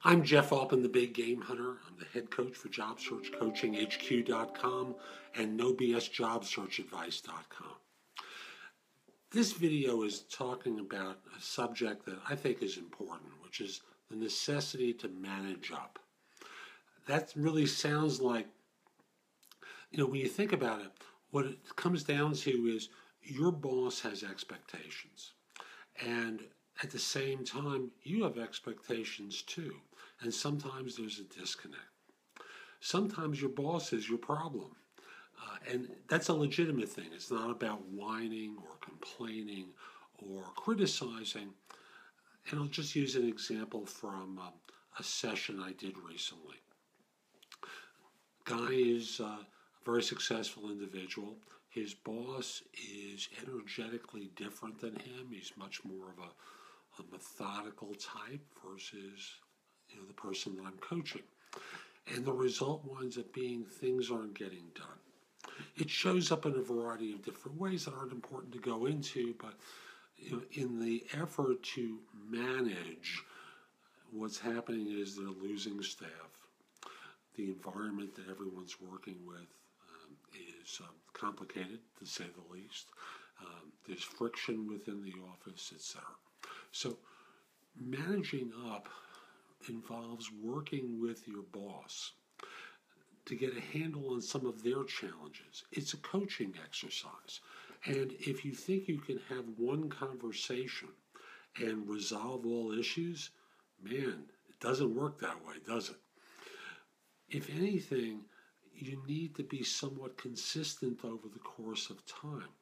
I'm Jeff Altman, the Big Game Hunter. I'm the head coach for JobSearchCoachingHQ.com and NoBSJobSearchAdvice.com. This video is talking about a subject that I think is important, which is the necessity to manage up. That really sounds like, when you think about it, what it comes down to is your boss has expectations. And at the same time, you have expectations too. And sometimes there's a disconnect. Sometimes your boss is your problem. And that's a legitimate thing. It's not about whining or complaining or criticizing. And I'll just use an example from a session I did recently. Guy is a very successful individual. His boss is energetically different than him. He's much more of a methodical type versus the person that I'm coaching. And the result winds up being things aren't getting done. It shows up in a variety of different ways that aren't important to go into, but in the effort to manage, what's happening is they're losing staff. The environment that everyone's working with is complicated, to say the least. There's friction within the office, etc. So managing up involves working with your boss to get a handle on some of their challenges. It's a coaching exercise. And if you think you can have one conversation and resolve all issues, man, it doesn't work that way, does it? If anything, you need to be somewhat consistent over the course of time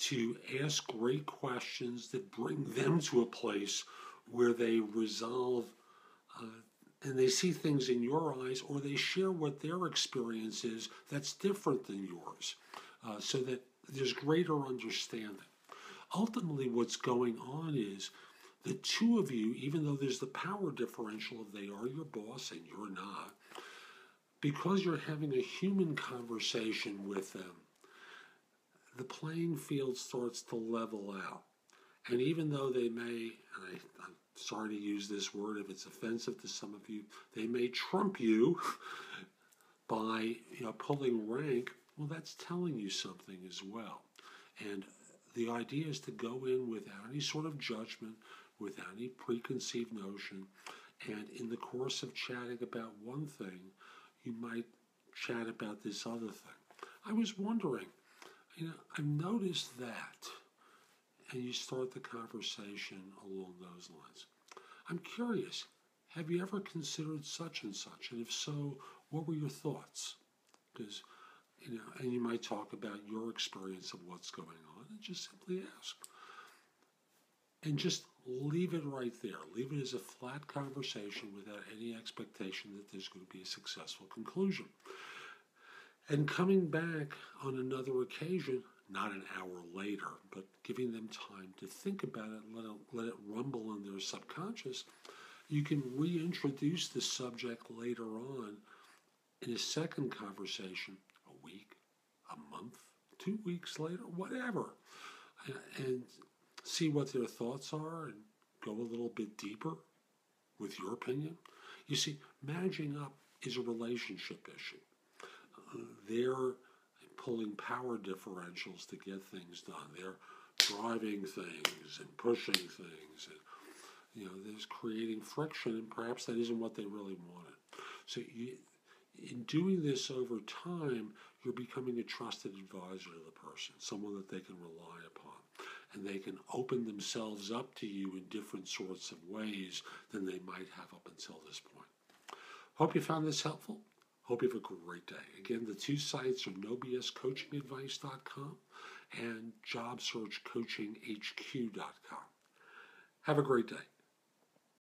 to ask great questions that bring them to a place where they resolve and they see things in your eyes, or they share what their experience is that's different than yours, so that there's greater understanding. Ultimately, what's going on is the two of you, even though there's the power differential of they are your boss and you're not, because you're having a human conversation with them, the playing field starts to level out. And even though they may, and I'm sorry to use this word if it's offensive to some of you, they may trump you by pulling rank, well, that's telling you something as well. And the idea is to go in without any sort of judgment, without any preconceived notion, and in the course of chatting about one thing, you might chat about this other thing. I was wondering, I've noticed that, and you start the conversation along those lines. I'm curious, have you ever considered such and such? And if so, what were your thoughts? Because, and you might talk about your experience of what's going on and just simply ask. And just leave it right there. Leave it as a flat conversation without any expectation that there's going to be a successful conclusion. And coming back on another occasion, not an hour later, but giving them time to think about it and let it rumble in their subconscious, you can reintroduce the subject later on in a second conversation, a week, a month, 2 weeks later, whatever, and see what their thoughts are and go a little bit deeper with your opinion. You see, managing up is a relationship issue. They're pulling power differentials to get things done. They're driving things and pushing things, and there's creating friction, and perhaps that isn't what they really wanted. So in doing this over time, you're becoming a trusted advisor to the person, someone that they can rely upon, and they can open themselves up to you in different sorts of ways than they might have up until this point. Hope you found this helpful. Hope you have a great day. Again, the two sites are NoBSCoachingAdvice.com and JobSearchCoachingHQ.com. Have a great day.